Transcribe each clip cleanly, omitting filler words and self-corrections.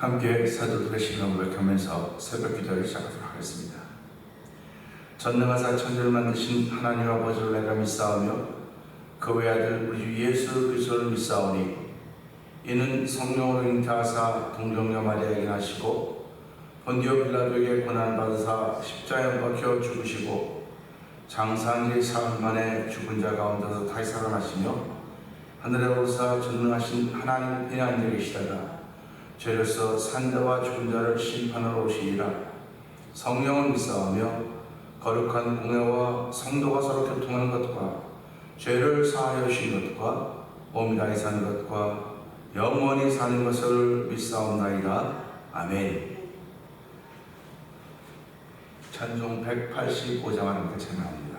함께 사도들의 시간을 고백하면서 새벽 기도를 시작하도록 하겠습니다. 전능하사 천지를 만드신 하나님 아버지를 내가 믿사오며 그 외아들 우리 주 예수 그리스도를 믿사오니 이는 성령으로 잉태하사 동정녀 마리아에게 나시고 본디오 빌라도에게 고난받으사 십자가에 박혀 죽으시고 장사한 지 사흘 만에 죽은 자 가운데서 다시 살아나시며 하늘에 오르사 전능하신 하나님 편에 앉아 계시다가 죄로서 산자와 죽은 자를 심판하러 오시리라. 성령을 믿사오며 거룩한 공회와 성도가 서로 교통하는 것과 죄를 사하여 주신 것과 몸이 다히 사는 것과 영원히 사는 것을 믿사옵나이다. 아멘. 찬송 185장 하나님께 찬양합니다.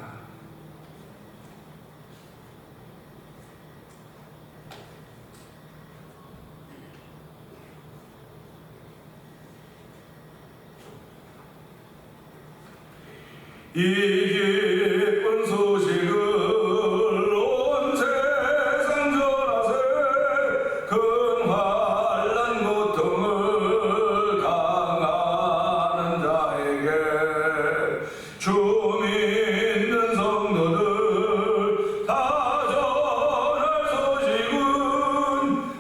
이 기쁜 소식을 온 세상 전하세. 큰 환난 고통을 당하는 자에게 주 믿는 성도들 다 전할 소식은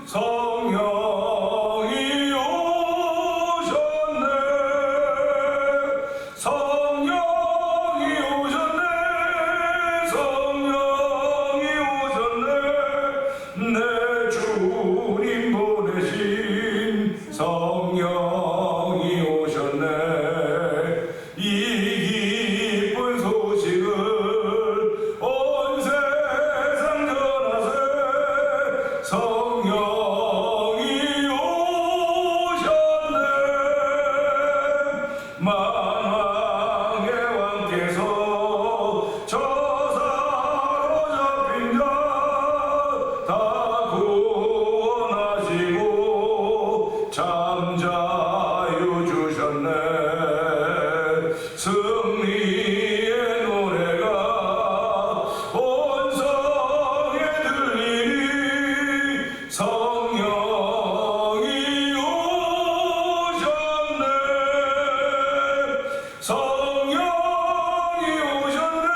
성령이 오셨네. 내 주님 보내신 성령이 오셨네. 이 기쁜 소식을 온 세상 전하세. 성령이 오셨네. 만왕의 왕께서 저 사로잡힌 자 다 구원하시고 잠자유 주셨네. 승리의 노래가 온 성에 들리니 성령이 오셨네. 성령이 오셨네.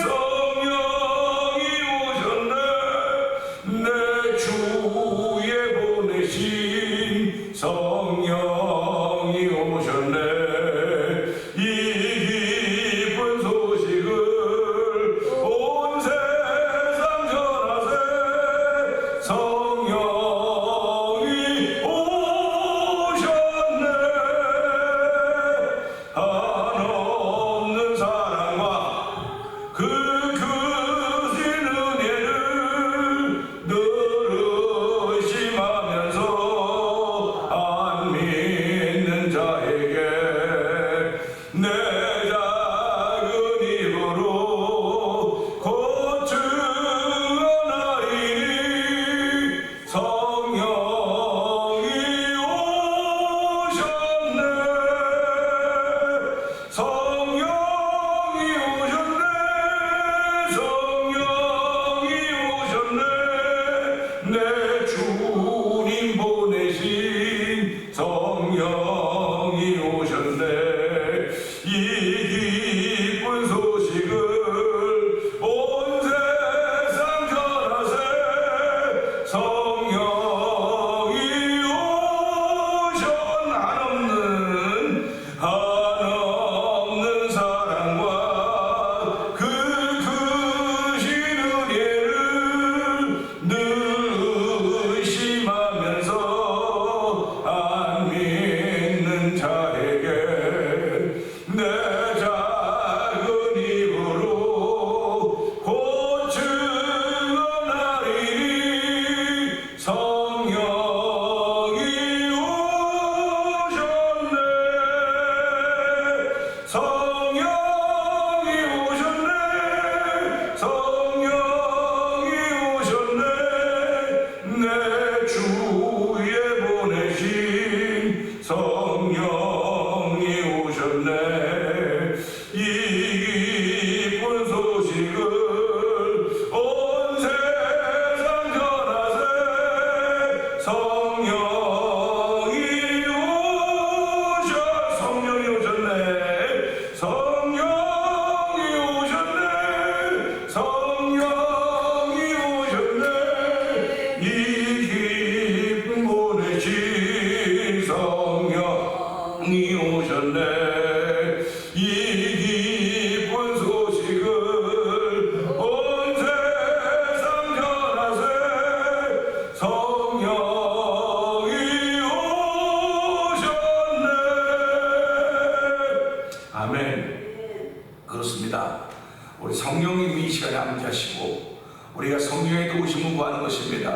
성령이 오셨네. 내 주에 보내신 성령이 오셨네. 이 기쁜 소식을 온 세상 전하세. 성령이 오셨네. 한없는 사랑과 그 크신 은혜를 늘 의심하면서 안 믿는 자에게 내 작은 입으로 곧 증언하리니 성령이 오셨네. 성령이 오셨네. 성령이 오셨네. 내 주님 보내신 성령이 오셨네. 이 기쁜 소식을 온 세상 전하세. 성령이 오셨네. 한없는 사랑과 그 크신 은혜를 늘 의심하면서 안 믿는 자에게 내 작은 입으로 곧 증언하리니 성령이 오셨네. 성령이 오셨네. 성령이 오셨네. 내 주에 보내신 성령이 오셨네. 이 기쁜 소식을 온 세상 전하세. 성령이 구하는 것입니다.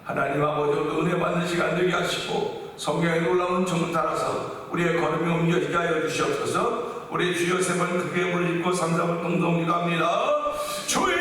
하나님 아버지, 은혜 받는 시간 되게 하시고 성경의 놀라운 정을 따라서 우리의 걸음이 옮겨지게 하여 주시옵소서. 우리 주여 세 번 크게 부르짖고 삼삼을 동동 기도합니다. 주여!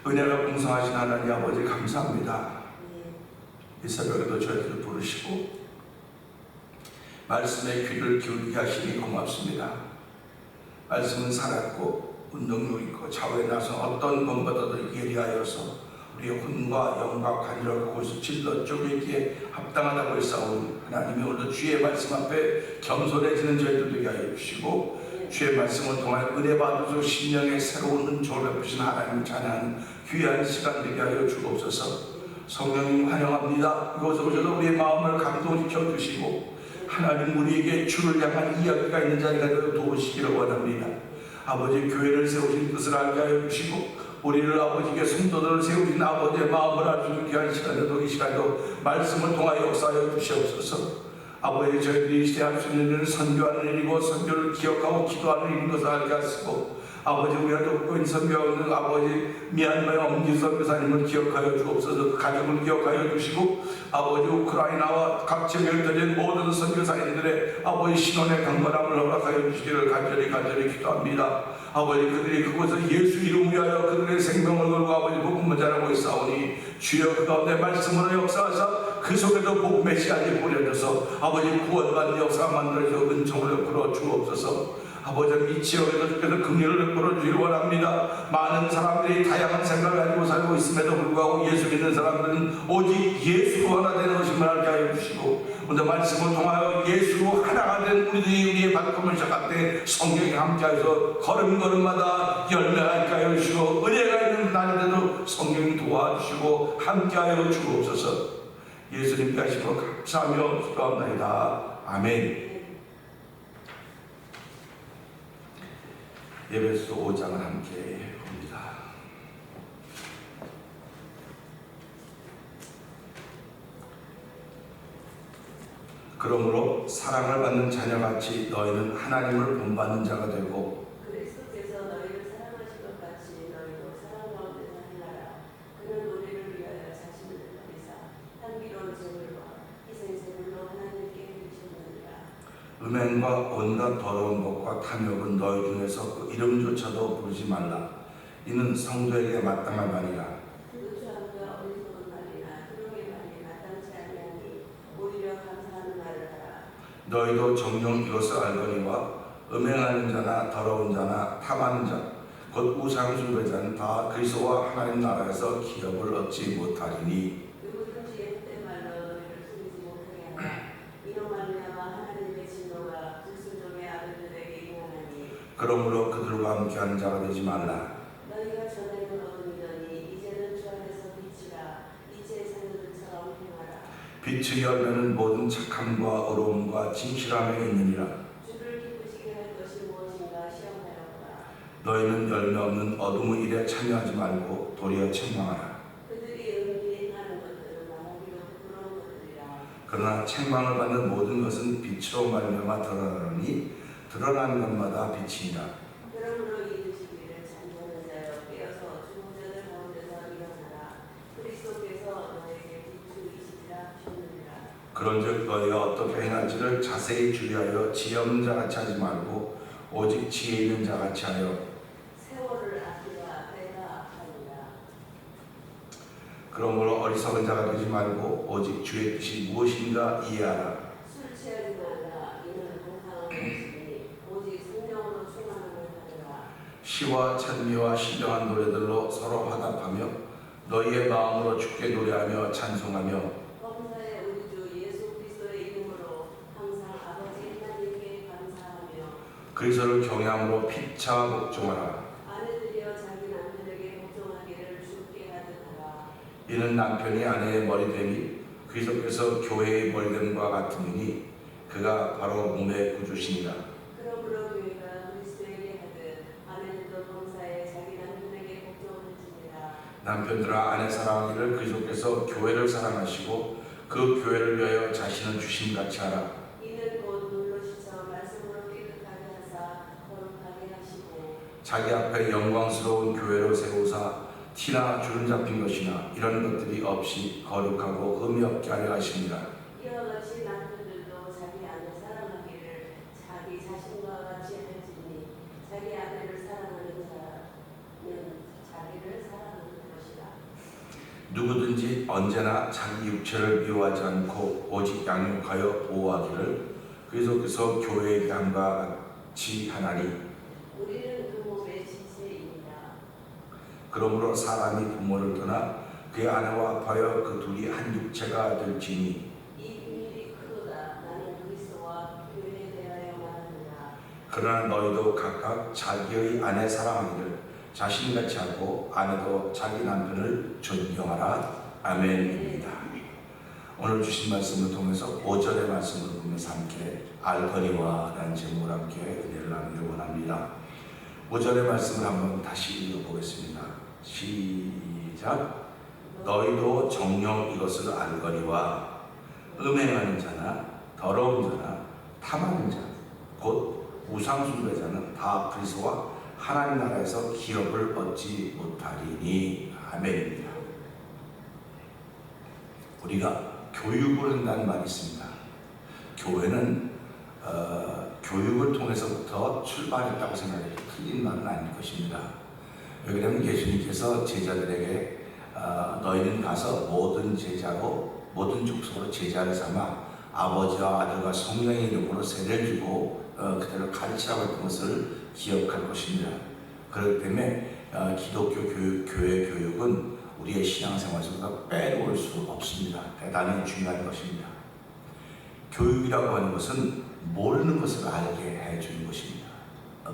은혜가 풍성하신 하나님 아버지 감사합니다. 이 새벽에도 저희들을 부르시고 말씀에 귀를 기울이게 하시니 고맙습니다. 말씀은 살았고 운동력 있고 좌우에 나서 어떤 것보다도 예리하여서 우리의 혼과 영과 관절을 그곳을 질러 쪼개기에 합당하다고 했사오니 하나님이 오늘 주의 말씀 앞에 겸손해지는 저희들 되게 하여 주시고 주의 말씀을 통하여 은혜 받으시고 심령의 새로운 은총을 베푸신 하나님을 찬양하는 귀한 시간 되게 하여 주옵소서. 성령님 환영합니다. 이곳에 오셔서 우리의 마음을 감동시켜 주시고 하나님 우리에게 주를 향한 이야기가 있는 자리가 되어 도우시기를 원합니다. 아버지 교회를 세우신 뜻을 알게 하여 주시고 우리를 아버지께 성도들을 세우신 아버지의 마음을 알 수 있는 귀한 시간에도 이 시간도 말씀을 통하여 역사하여 주시옵소서. 아버지 저희들이 시대 할 수 있는 일은 선교하는 일이고 선교를 기억하고 기도하는 일인 것을 알게 하시고 아버지 우리가 돕고 있는 선교하는 아버지 미얀마의 엄기 선교사님을 기억하여 주옵소서. 그 가족을 기억하여 주시고 아버지 우크라이나와 각 지역에 흩어진 모든 선교사님들의 아버지 신원의 강건함을 허락하여 주시기를 간절히 기도합니다. 아버지 그들이 그곳에서 예수 이름 위하여 그들의 생명을 걸고 아버지 복음을 전하고 있사오니 주여 그 가운데 말씀으로 역사하사 그 속에도 복음의 씨앗이 뿌려져서 아버지 구원받는 역사가 만들어져 은총을 베풀어 주옵소서. 아버지 이 지역에도 주께서 긍휼을 베풀어 주기를 원합니다. 많은 사람들이 다양한 생각을 가지고 살고 있음에도 불구하고 예수 믿는 사람들은 오직 예수로 하나 되는 것임을 알게 하여 주시고 오늘 말씀을 통하여 예수로 하나가 된 우리의 바꿈을 시작할 때 성령이 함께하여서 걸음걸음마다 열매하게 하여 주시고 은혜가 있는 날에도 성령이 도와주시고 함께하여 주옵소서. 예수님께 하시고 감사하며 기도합니다. 아멘. 에베소 5장을 함께 봅니다. 그러므로 사랑을 받는 자녀같이 너희는 하나님을 본받는 자가 되고 그리스도께서 너희를 사랑하신 것 같이 너희도 사랑 가운데서 행하라. 그는 우리를 위하여 자신을 버리사 향기로운 제물과 희생제물로 하나님께 드리셨느니라. 음행과 온갖 더러운 것과 탐욕은 너희 중에서 그 이름조차도 부르지 말라. 이는 성도에게 마땅한 말이라. 누추함과 어리석은 말이나 희롱의 말이 마땅치 아니하니 오히려 감사하는 말을 하라. 너희도 정녕 이것을 알거니와 음행하는 자나 더러운 자나 탐하는 자 곧 우상 숭배자는 다 그리스도와 하나님 나라에서 기업을 얻지 못하리니 누구든지 헛된 말로 너희를 숨기지 못하게 그러므로 그들과 함께하는 자가 되지 말라. 너희가 전에는 어둠이더니 이제는 주 안에서 빛이라. 이제 자녀들처럼 행하라. 빛의 열매는 모든 착함과 의로움과 진실함에 있느니라. 주를 기쁘시게 할 것이 무엇인가 시험하여보라. 너희는 열매 없는 어둠의 일에 참여하지 말고 도리어 책망하라. 그들이 은밀하는 것들은 말하기로 부끄러운 것들이라. 그러나 책망을 받는 모든 것은 빛으로 말미암아 드러나느니 드러난 것마다 빛이니라. 그러므로 이르시기를 잠자는 자여 깨어서 죽은 자들 가운데서 일어나라. 그리스도께서 너에게 빛주이시리라 하셨느니라. 그런즉 너희가 어떻게 행할지를 자세히 주의하여 지혜 없는 자같이 하지 말고 오직 지혜 있는 자같이 하여 세월을 아끼라 내가 하리라. 그러므로 어리석은 자가 되지 말고 오직 주의 뜻이 무엇인가 이해하라. 술 취하지 말라. 이는 공상한 것이니 오직 성령으로 충만함을 받으라. 시와 찬미와 신령한 노래들로 서로 화답하며 너희의 마음으로 주께 노래하며 찬송하며 범사의 우리 주 예수 그리스도의 이름으로 항상 아버지 하나님께 감사하며 그리스도를 경외함으로 피차 복종하라. 아내들이여 자기 남편에게 복종하기를 주께 하듯하라. 이는 남편이 아내의 머리됨이 그리스도께서 교회의 머리됨과 같으니 그가 바로 몸의 구주시니라. 그러므로 교회가 그리스도에게 하듯 아내들도 범사에 자기 남편에게 복종할지니라. 남편들아 아내 사랑하기를 그리스도께서 교회를 사랑하시고 그 교회를 위하여 자신을 주신 같이 하라. 이는 곧 물로 씻어 말씀으로 깨끗하게 하사 거룩하게 하시고 자기 앞에 영광스러운 교회를 세우사 티나 주름 잡힌 것이나 이런 것들이 없이 거룩하고 흠이 없게 하려 하십니다. 이와 같이 남편들도 자기 아내 사랑하기를 자기 자신과 같이 할지니 자기 아내를 사랑하는 자는 자기를 사랑하는 것이라. 누구든지 언제나 자기 육체를 미워하지 않고 오직 양육하여 보호하기를 그리스도께서 교회에게 함과 같이 하나니 우리는 그 몸의 지체입니다. 그러므로 사람이 부모를 떠나 그의 아내와 합하여 그 둘이 한 육체가 될지니 이 비밀이 크도다. 나는 그리스도와 교회에 대하여 말하느라. 그러나 너희도 각각 자기의 아내 사랑하기를 자신같이 하고 아내도 자기 남편을 존경하라. 아멘입니다. 오늘 주신 말씀을 통해서 5절의 말씀을 보면서 함께 알거니와라는 제목을 함께 은혜를 나누기 원합니다. 5절의 말씀을 한번 다시 읽어보겠습니다. 시작. 너희도 정녕 이것을 알거니와 음행하는 자나 더러운 자나 탐하는 자 곧 우상숭배자는 다 그리스도와 하나님 나라에서 기업을 얻지 못하리니. 아멘입니다. 우리가 교육을 한다는 말이 있습니다. 교회는 교육을 통해서부터 출발했다고 생각해도 틀린 말은 아닐 것입니다. 왜 그러냐면 예수님께서 제자들에게 너희는 가서 모든 제자로 모든 족속으로 제자를 삼아 아버지와 아들과 성령의 이름으로 세례를 주고 그대로 가르치라고 했던 것을 기억할 것입니다. 그렇기 때문에 기독교 교회 교육은 우리의 신앙생활 속에서 빼놓을 수 없습니다. 대단히 중요한 것입니다. 교육이라고 하는 것은 모르는 것을 알게 해주는 것입니다.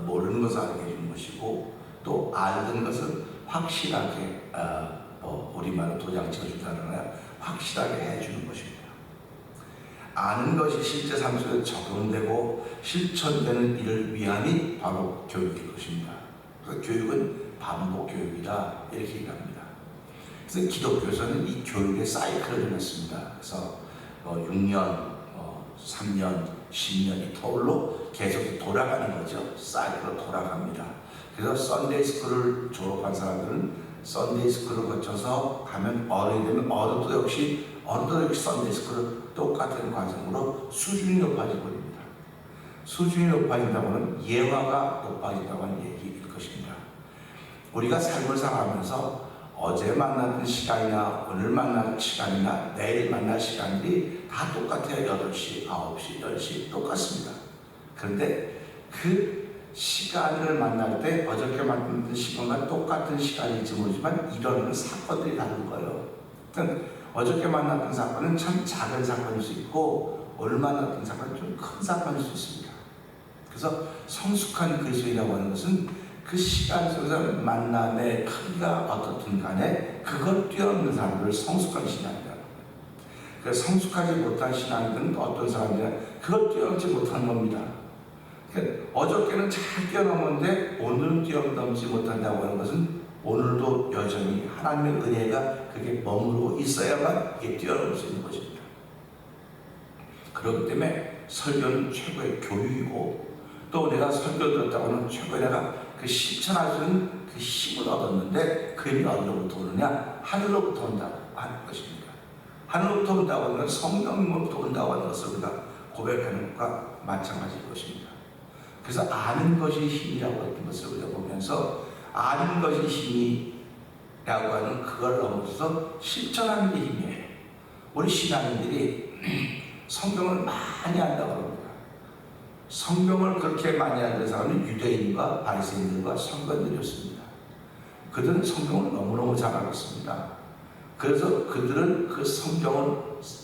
모르는 것을 알게 해주는 것이고 또 알던 것을 확실하게 우리말로 도장 찍어준다는 확실하게 해주는 것입니다. 아는 것이 실제 삶 속에 적용되고 실천되는 일을 위함이 바로 교육일 것입니다. 그래서 교육은 반복 교육이다 이렇게 얘기합니다. 그래서 기독교에서는 이 교육의 사이클을 해놨습니다. 그래서 6년, 3년, 10년이 터울로 계속 돌아가는 거죠. 사이클로 돌아갑니다. 그래서 썬데이 스쿨을 졸업한 사람들은 썬데이 스쿨을 거쳐서 가면 어른이 되면 어른도 역시 썬데이 스쿨을 똑같은 과정으로 수준이 높아져 버립니다. 수준이 높아진다고는 예화가 높아진다고 하는 얘기일 것입니다. 우리가 삶을 살아가면서 어제 만났던 시간이나 오늘 만날 시간이나 내일 만날 시간들이 다 똑같아요. 8시, 9시, 10시 똑같습니다. 그런데 그 시간을 만날 때 어저께 만났던 시간과 똑같은 시간일지 모르지만 일어나는 사건들이 다른 거예요. 그러니까 어저께 만났던 사건은 참 작은 사건일 수 있고 오늘 만났던 사건은 좀 큰 사건일 수 있습니다. 그래서 성숙한 그리스도인이라고 하는 것은 그 시간 속에서 만남의 크기가 어떻든 간에 그걸 뛰어넘는 사람들을 성숙한 신앙이라고 합니다. 그래서 성숙하지 못한 신앙들은 어떤 사람들은 그걸 뛰어넘지 못하는 겁니다. 그러니까 어저께는 잘 뛰어넘었는데 오늘은 뛰어넘지 못한다고 하는 것은 오늘도 여전히 하나님의 은혜가 그게 머무르고 있어야만 이게 뛰어넘을 수 있는 것입니다. 그렇기 때문에 설교는 최고의 교육이고, 또 내가 설교 들었다고 하는 최고의 내가 그 실천할 수 있는 그 힘을 얻었는데 그 힘이 어디로부터 오느냐? 하늘로부터 온다고 하는 것입니다. 하늘로부터 온다고 하는 건 성령으로부터 온다고 하는 것을 우리가 고백하는 것과 마찬가지일 것입니다. 그래서 아는 것이 힘이라고 하는 것을 우리가 보면서 아는 것이 힘이라고 하는 그걸 넘어서서 실천하는 게 힘이에요. 우리 신앙인들이 성경을 많이 안다고 합니다. 성경을 그렇게 많이 아는 사람은 유대인과 바리새인들과 선관들이었습니다. 그들은 성경을 너무너무 잘 알았습니다. 그래서 그들은 그 성경을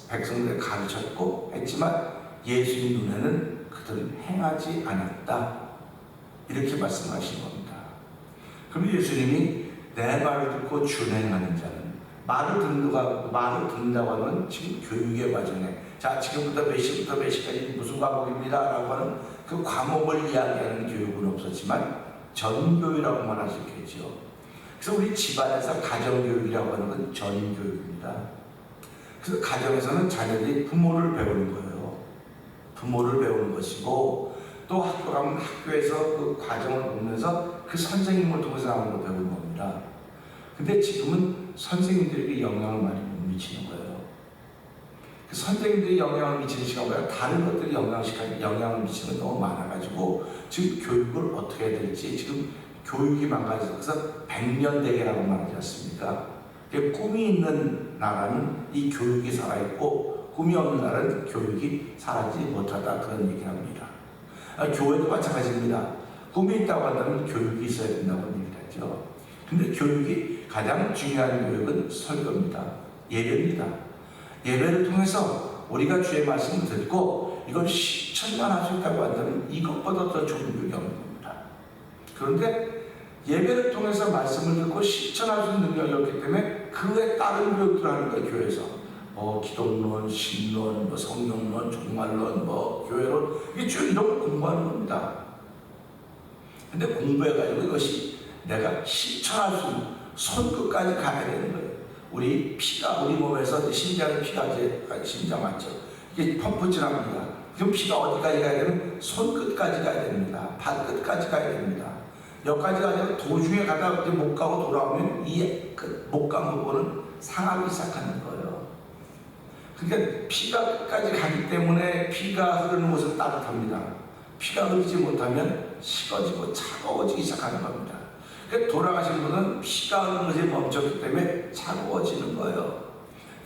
백성들에게 가르쳤고 했지만 예수님 눈에는 그들은 행하지 않았다. 이렇게 말씀하신 겁니다. 그럼 예수님이 내 말을 듣고 준행하는 자는, 말을 듣는다고 하면 지금 교육의 과정에 자 지금부터 몇 시부터 몇 시까지 무슨 과목입니다 라고 하는 그 과목을 이야기하는 교육은 없었지만 전교육이라고 말할 수 있겠죠. 그래서 우리 집안에서 가정교육이라고 하는 건 전교육입니다. 그래서 가정에서는 자녀들이 부모를 배우는 거예요. 부모를 배우는 것이고, 또 학교 가면 학교에서 그 과정을 보면서 그 선생님을 통해서 나오는 걸 배우는 겁니다. 근데 지금은 선생님들에게 영향을 많이 못 미치는 거예요. 그 선생님들이 영향을 미치는 시간보다 다른 것들이 영향을 미치는 게 너무 많아가지고 지금 교육을 어떻게 해야 될지, 지금 교육이 망가져서 100년 대계라고 말하지 않습니까? 꿈이 있는 나라는 이 교육이 살아있고 꿈이 없는 나라는 교육이 살아있지 못하다, 그런 얘기를 합니다. 교회도 마찬가지입니다. 꿈이 있다고 한다면 교육이 있어야 된다고 얘기를 하죠. 근데 교육이 가장 중요한 교육은 설교입니다. 예배입니다. 예배를 통해서 우리가 주의 말씀을 듣고 이걸 실천만 할 수 있다고 한다면 이것보다 더 좋은 교육이 없는 겁니다. 그런데 예배를 통해서 말씀을 듣고 실천할 수 있는 능력이 없기 때문에 그에 다른 교육들을 하는 거예요. 교회에서 기독론, 신론, 성경론, 종말론, 교회론, 이게 쭉 이런 걸 공부하는 겁니다. 근데 공부해가지고 이것이 내가 실천할 수 있는 손끝까지 가야 되는 거예요. 우리 피가, 우리 몸에서 심장에 피가 이제 심장 맞죠? 이게 펌프질합니다. 그럼 피가 어디까지 가야 되면 손끝까지 가야 됩니다. 발끝까지 가야 됩니다. 여기까지 가서 도중에 가다가 못 가고 돌아오면 이 못 간 부분은 상하기 시작하는 거예요. 그러니까 피가 끝까지 가기 때문에 피가 흐르는 곳은 따뜻합니다. 피가 흐르지 못하면 식어지고 차가워지기 시작하는 겁니다. 그러니까 돌아가신 분은 피가 흐르는 것이 멈췄기 때문에 차가워지는 거예요.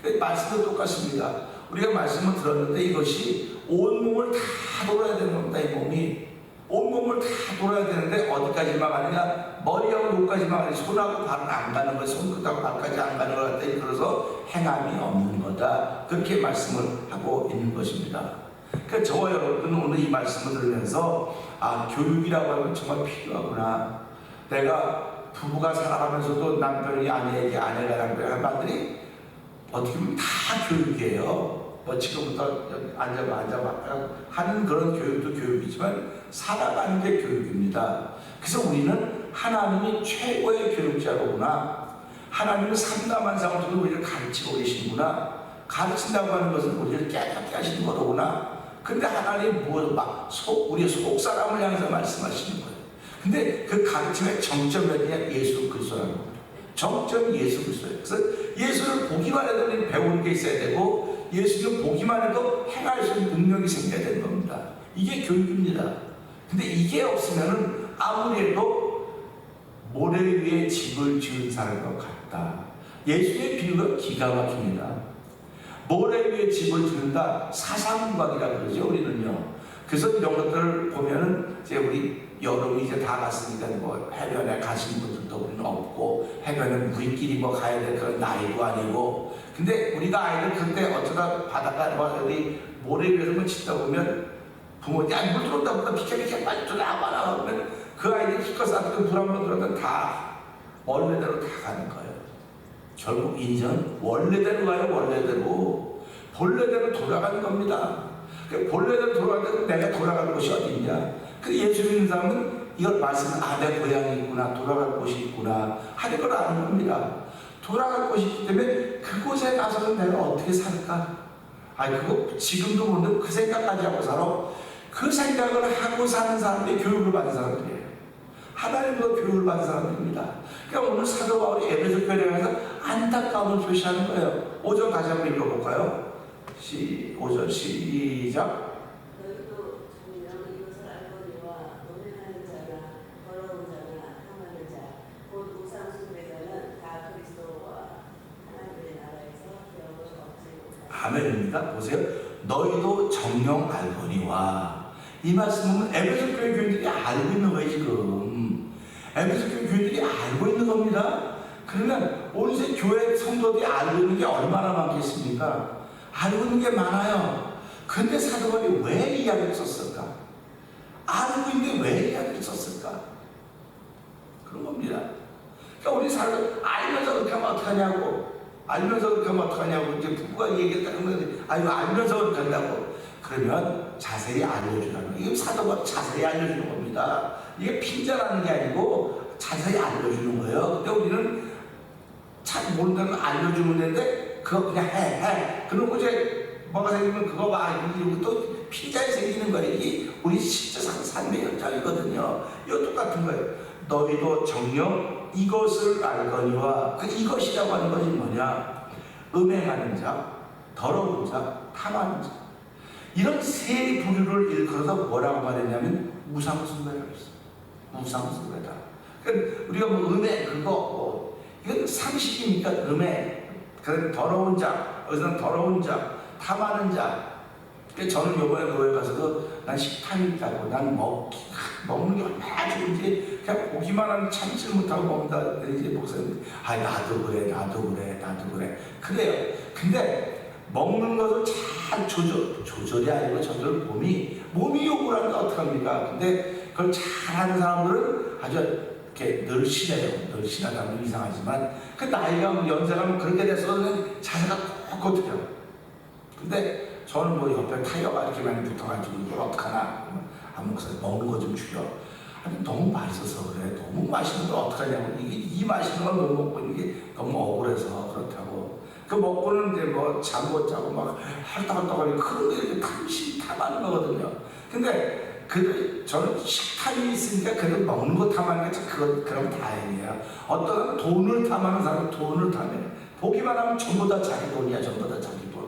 그러니까 말씀도 똑같습니다. 우리가 말씀을 들었는데 이것이 온몸을 다 돌아야 되는 겁니다. 이 몸이 온몸을 다 돌아야 되는데 어디까지만 가느냐? 머리하고 눈까지만 가느냐? 손하고 발은 안 가는 거예요. 손끝하고 발까지 안 가는 것 같다. 그래서 행함이 없는 거다. 그렇게 말씀을 하고 있는 것입니다. 그러니까 저와 여러분은 오늘 이 말씀을 들으면서 교육이라고 하는 건 정말 필요하구나. 내가 부부가 살아가면서도 남편이 아내에게, 아내가 남편에게 할 말들이 어떻게 보면 다 교육이에요. 지금부터 앉아봐 하는 그런 교육도 교육이지만 살아가는 게 교육입니다. 그래서 우리는 하나님이 최고의 교육자로구나. 하나님은 삼담한 상으로 우리를 가르치고 계시는구나. 가르친다고 하는 것은 우리를 깨닫게 하시는 거로구나. 근데 하나님이 우리의 속사람을 향해서 말씀하시는 거예요. 근데 그 가르침의 정점이 어디냐? 예수 그리스도라는 겁니다. 정점이 예수 그리스도예요. 그래서 예수를 보기만 해도 배우는 게 있어야 되고, 예수를 보기만 해도 행할 수 있는 능력이 생겨야 되는 겁니다. 이게 교육입니다. 근데 이게 없으면 아무리 해도 모래 위에 집을 지은 사람과 같다. 예수의 비유가 기가 막힙니다. 모래 위에 집을 짓는다. 사상과학이라 그러죠, 우리는요. 그래서 이런 것들을 보면은 이제 우리 여름이 이제 다 갔으니까 해변에 가시는 분들도 우리는 없고, 해변은 우리끼리 가야 될 그런 나이도 아니고. 근데 우리가 아이들 그때 어쩌다 바닷가 어디 모래 위에서 짓다 보면 부모, 야, 물 들어온다, 보다 비켜, 빨리 들어와봐라. 그러면 그 아이들이 기껏 쌓고 불 한번 들어오면 다 원래대로 다 가는 거예요. 결국 인생은 원래대로 가요, 원래대로. 본래대로 돌아가는 겁니다. 본래대로 돌아가는데 내가 돌아갈 곳이 어디 있냐? 근데 예수 믿는 사람은 이걸 말씀을, 내 고향이 있구나, 돌아갈 곳이 있구나 하는 걸 아는 겁니다. 돌아갈 곳이 있기 때문에 그곳에 가서는 내가 어떻게 살까? 그거 지금도 모르는 그 생각까지 하고 살아. 그 생각을 하고 사는 사람들이 교육을 받은 사람들이에요. 하나님도 교육을 받은 사람들입니다. 그러니까 오늘 사도 바울이 에베소 교회에 가서 안타까움을 표시하는 거예요. 5절 다시 한번 읽어볼까요? 5절 시작. 너희도 정녕 이것을 알거니와 노력하는 자나 더러운 자나 탐하는 자 곧 우상 숭배자는 다 그리스도와 하나님의 나라에서 영을 얻지 못하리라. 아멘입니다. 보세요. 너희도 정녕 알거니와. 이 말씀은 에베소 교회 교인들이 알고 있는 거예요. 지금 에베소 교회 교인들이 알고 있는 겁니다. 그러면 온세 교회 성도들이 알고 있는 게 얼마나 많겠습니까? 알고 있는 게 많아요. 근데 사도 바울이 왜 이야기를 썼을까? 알고 있는데 왜 이야기를 썼을까? 그런 겁니다. 그러니까 우리 사람들 알면서 그렇게 하면 어떡하냐고, 알면서 그렇게 하면 어떡하냐고, 이제 부부가 얘기했다 그러면 이거 알면서 그렇게 한다고. 그러면 자세히 알려주라는 거예요. 이게 사도 바울이 자세히 알려주는 겁니다. 이게 핀잔하는 게 아니고 자세히 알려주는 거예요. 근데 우리는 잘 모른다면 알려주면 되는데 그거 그냥 해. 그러고 이제 뭐가 생기면 그거 봐. 이러고 또 핀잔이 생기는 거예요. 이게 우리 실제상 삶의 현장이거든요. 이거 똑같은 거예요. 너희도 정녕 이것을 알거니와, 그 이것이라고 하는 것이 뭐냐? 음행하는 자, 더러운 자, 탐하는 자. 이런 세 부류를 일컬어서 뭐라고 말했냐면 우상숭배라고 했어요. 우상숭배다. 그러니까 우리가 뭐 음행 그거 이건 상식이니까 음행, 그런 더러운 자, 어디서는 더러운 자, 탐하는 자. 그러니까 저는 요번에 교회 가서도 난 식탐이 있다고, 난 먹는 게 얼마나 좋은지 그냥 보기만 하면 참지 못하고 먹는다. 이제 목사님, 나도 그래. 그래요. 근데 먹는 것을 잘 조절이 아니고 저절 몸이 요구를 하는데 어떡합니까? 근데 그걸 잘하는 사람들은 아주 이렇게 늘씬해요. 늘씬하다면 이상하지만 그 나이가 연세가 그렇게 돼서는 자세가 꼿꼿해요. 근데 저는 뭐 옆에 타이어가 이렇게 많이 붙어가지고 이걸 어떡하나? 목사님 먹는 거 좀 줄여. 너무 맛있어서 그래. 너무 맛있는 걸 어떡하냐고. 이 맛있는 걸 못 먹고 이게 너무 억울해서 그렇다고. 그 먹고는 이제 뭐 잠 못 자고 막 헐떡헐떡하니 그런 게 이렇게 탐하는 거거든요. 근데 저는 식탐이 있으니까 그래도 먹는 거 탐하는 게 그럼 다행이에요. 어떤 돈을 탐하는 사람은 돈을 탐해. 보기만 하면 전부 다 자기 돈이야. 전부 다 자기 돈.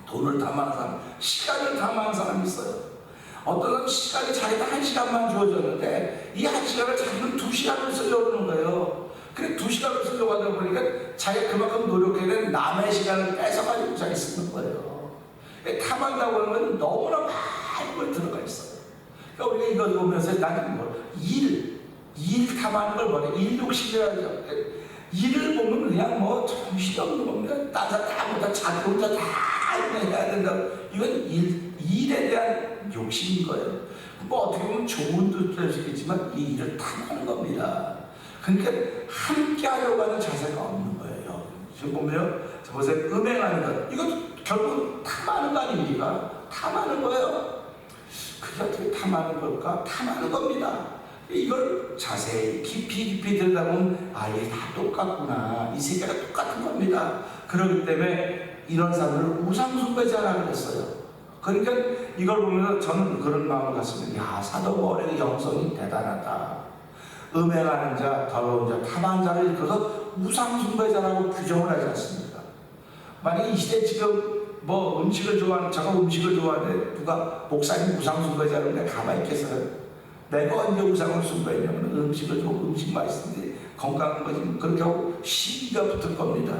돈을 탐하는 사람, 시간을 탐하는 사람이 있어요. 어떤 사람은 시간이 자기가 1시간만 주어졌는데 이 1시간을 자기는 2시간을 쓰려고 그러는 거예요. 그래 2시간을 쓰려고 하다 보니까 자기가 그만큼 노력해야 되는 남의 시간을 뺏어가지고 자기 쓰는 거예요. 탐한다고 하는 건 너무나 많은 걸 들어가 있어요. 그러니까 우리가 이걸 보면서 나는 일 탐하는 걸 뭐래? 일욕심이라죠. 일을 보면 그냥 뭐 정신없는 겁니다. 다 자기 혼자 다 해야 된다. 이건 일에 대한 욕심인 거예요. 뭐 어떻게 보면 좋은 뜻도 될 수 있겠지만 이 일을 탐하는 겁니다. 그러니까 함께 하려고 하는 자세가 없는 거예요. 지금 보면 보세요. 음행하는 것. 이것도 결국 탐하는 거 아닙니까? 탐하는 거예요. 그게 어떻게 탐하는 걸까? 탐하는 겁니다. 이걸 자세히 깊이 들여다보면 이게 다 똑같구나. 이 세계가 똑같은 겁니다. 그렇기 때문에 이런 사람들을 우상숭배자라고 했어요. 그러니까 이걸 보면서 저는 그런 마음을 갖습니다. 사도 바울의 영성이 대단하다. 음행하는 자, 더러운 자, 탐하는 자를 일컬어서 우상숭배자라고 규정을 하지 않습니까? 만약 이 시대에 지금 뭐 음식을 좋아하는데 누가 목사님 우상숭배자를 가만히 있겠어요? 내가 언제 우상을 숭배했냐면 음식을 좋고 음식 맛있는데 건강한 거지 그렇게 하고 시비가 붙을 겁니다.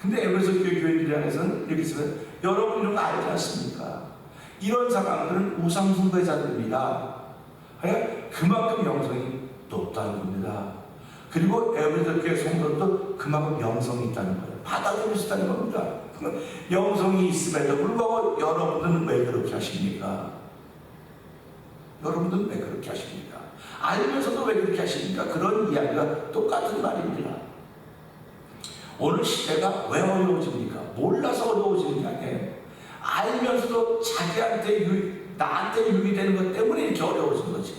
근데 에베소 교인들 안에서는 이렇게 있어요. 여러분 이런 거 알지 않습니까? 이런 사람들은 우상숭배자들입니다. 그만큼 영성이 높다는 겁니다. 그리고 에베소 교회 성도들도 그만큼 영성이 있다는 거예요. 받아들일 수 있다는 겁니다. 영성이 있음에도 불구하고 여러분들은 왜 그렇게 하십니까? 여러분들은 왜 그렇게 하십니까? 알면서도 왜 그렇게 하십니까? 그런 이야기가 똑같은 말입니다. 오늘 시대가 왜 어려워집니까? 몰라서 어려워지는 게 아니에요. 알면서도 나한테 유익이 되는 것 때문에 이렇게 어려워진 거지.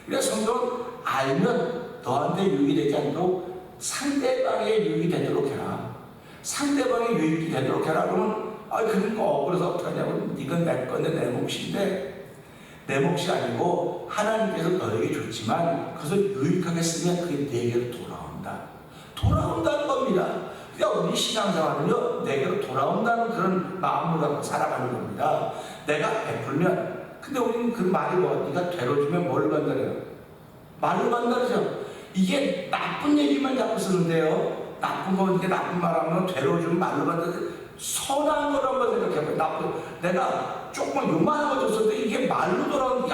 그래서 성경은 알면 너한테 유익이 되지 않도록 상대방의 유익이 되도록 해라. 상대방의 유익이 되도록 해라. 그러면 그러니까 그래서 어떻게 하냐면 이건 내 건데 내 몫인데 내 몫이 아니고 하나님께서 너에게 줬지만 그것을 유익하게 쓰면 그게 내게로 돌아온다는 겁니다. 그러니까 우리 신앙생활은요 내게로 돌아온다는 그런 마음을 갖고 살아가는 겁니다. 내가 베풀면 근데 우리는 그 말이 네가 되로주면 뭘 받느래요? 말로 받느래죠. 이게 나쁜 얘기만 자꾸 쓰는데요. 나쁜 거 이렇게 나쁜 말하면 되로주면 말로 받느래. 선한 걸 한번 생각해봐요. 내가 조금만 요만한 거 줬을 때 이게 말로 돌아오는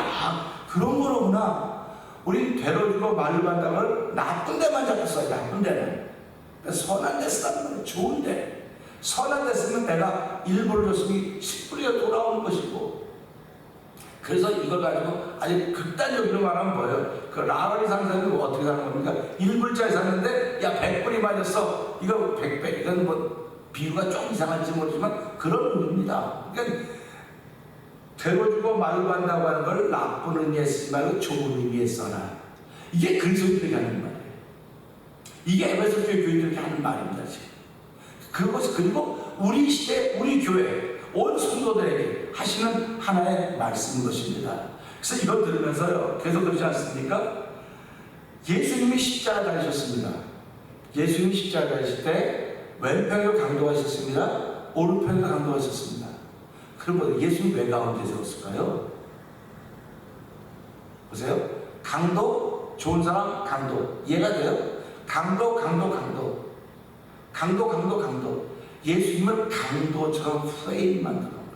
그런 거로구나. 우린 되로주고 말로 받는 걸 나쁜 데만 자꾸 써요. 나쁜 데는. 선한 데 쓰라는 거예요. 좋은데. 선한 데 쓰면 내가 1불을 줬으면 10불이 돌아오는 것이고. 그래서 이걸 가지고 아주 극단적으로 말하면 뭐예요? 그 라라리 상사는 어떻게 사는 겁니까? 1불짜리 샀는데 100불이 맞았어. 이거 100배. 이건 뭐 비유가 좀 이상할지 모르지만 그런 의미입니다. 그러니까 되로주고 말로 한다고 하는 걸 나쁜 의미에 쓰지 말고 좋은 의미에 써라. 이게 그리스도인들이 하는 말이에요. 이게 에베소 교회 교인들이 하는 말입니다. 그것이 그리고 우리 시대 우리 교회 온 성도들에게 하시는 하나의 말씀인 것입니다. 그래서 이걸 들으면서요 계속 그러지 않습니까? 예수님이 십자가 달리셨습니다. 예수님이 십자가 달리실 때 왼편으로 강도하셨습니다. 오른편으로 강도하셨습니다. 그럼 예수님 왜 가운데 세웠을까요? 보세요. 강도, 좋은 사람, 강도. 이해가 돼요? 강도. 예수님을 강도처럼 프레임 만들어 놓은 거예요.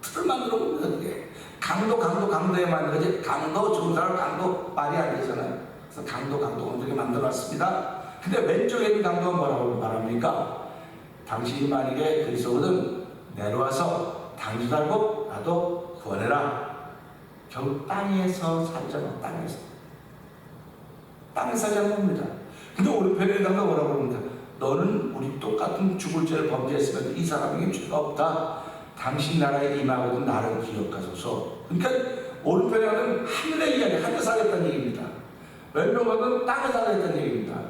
틀을 만들어 놓은 거예요. 그게. 강도에 만든 거지. 강도, 좋은 사람, 강도 말이 안 되잖아요. 그래서 강도 이렇게 만들어 놨습니다. 근데 왼쪽에 있는 강도가 뭐라고 말합니까? 당신이 만약에 그리스도거든 내려와서 당신 살고 나도 구원해라. 결국 땅에서 살잖아. 땅에서 살자는 겁니다. 근데 오른편에 있는 강도가 뭐라고 합니까? 너는 우리 똑같은 죽을 죄를 범죄했으면 이 사람에게 죄가 없다. 당신 나라에 임하거든 나를 기억하소서. 그러니까 오른편에 가면 하늘의 이야기, 하늘에 살겠다는 얘기입니다. 왼편 가면 땅에 살겠다는 얘기입니다.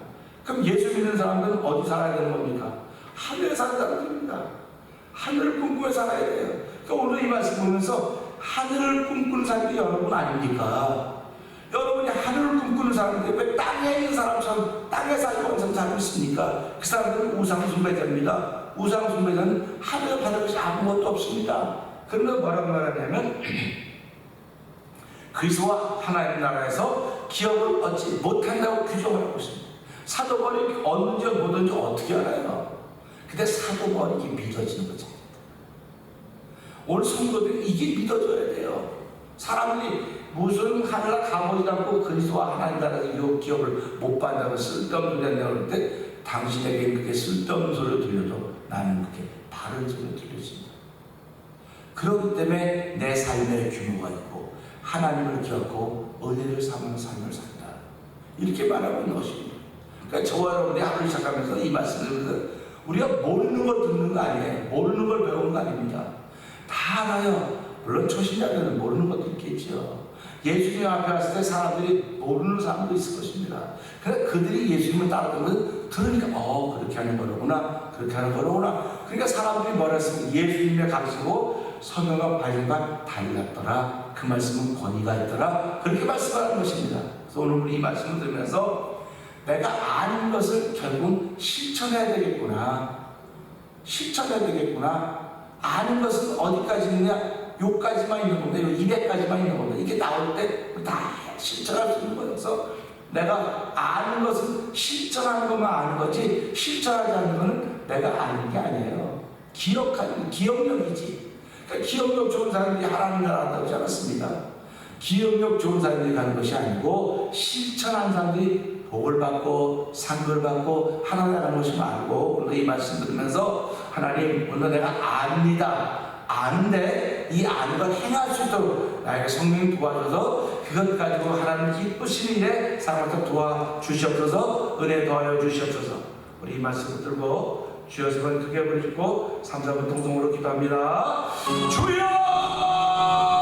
그럼 예수 믿는 사람들은 어디 살아야 되는 겁니까? 하늘에 살아야 됩니다. 하늘을 꿈꾸며 살아야 돼요. 그러니까 오늘 이 말씀 보면서 하늘을 꿈꾸는 사람이 여러분 아닙니까? 여러분이 하늘을 꿈꾸는 사람인데 왜 땅에 있는 사람처럼 땅에 살고 항상 살고 있습니까? 그 사람들은 우상숭배자입니다. 우상숭배자는 하늘을 받을 것이 아무것도 없습니다. 그런데 뭐라고 말하냐면 그리스도와 하나님 나라에서 기업을 얻지 못한다고 규정을 하고 있습니다. 사도 바울이 얻는지 못하는지 어떻게 알아요? 근데 사도 바울이 이게 믿어지는 거죠. 오늘 성도들이 이게 믿어져야 돼요. 사람들이 무슨 하늘나 가보지도 않고 그리스도와 하나님 나라에서 이 기업을 못 받는다고 쓸데없는 소리 한다고 할 때 당신에게 그게 쓸데없는 소리를 들려도 나는 그게 바른 소리를 들려집니다. 그렇기 때문에 내 삶의 규모가 있고 하나님을 기억하고 은혜를 삼는 삶을 산다. 이렇게 말하고 있는 것입니다. 그러니까 저와 여러분이 하루를 시작하면서 이 말씀을 드리면서 우리가 모르는 걸 듣는 거 아니에요. 모르는 걸 배우는 거 아닙니다. 다 알아요. 물론 초신자들은 모르는 것도 있겠죠. 예수님 앞에 왔을 때 사람들이 모르는 사람도 있을 것입니다. 그러니까 그들이 예수님을 따르면 들으니까 그렇게 하는 거로구나. 그렇게 하는 거로구나. 그러니까 사람들이 뭐라 했으면 예수님의 가르치고 성경과 발전과 달랐더라. 그 말씀은 권위가 있더라. 그렇게 말씀하는 것입니다. 그래서 오늘 우리 이 말씀을 들으면서 내가 아는 것을 결국 실천해야 되겠구나. 아는 것은 어디까지 있느냐? 요까지만 있는 겁니다. 요 200까지만 있는 겁니다. 이게 나올 때 다 실천할 수 있는 거여서 내가 아는 것은 실천하는 것만 아는 거지 실천하지 않는 것은 내가 아는 게 아니에요. 기억력이지. 그러니까 기억력 좋은 사람들이 하나님 나라 한다고 하지 않았습니다. 기억력 좋은 사람들이 가는 것이 아니고 실천한 사람들이 복을 받고 상급을 받고 하나님 나라는 것이 말고 오늘 이 말씀 들으면서 하나님 오늘 내가 압니다. 아는데 이 아는 걸 행할 수 있도록 나에게 성령이 도와줘서 그것 가지고 하나님 기쁘신 일에 사람한테 도와주시옵소서. 은혜 더하여 주시옵소서. 우리 이 말씀 붙들고 주여 세 번 크게 부르시고 3, 4분 통성으로 기도합니다. 주여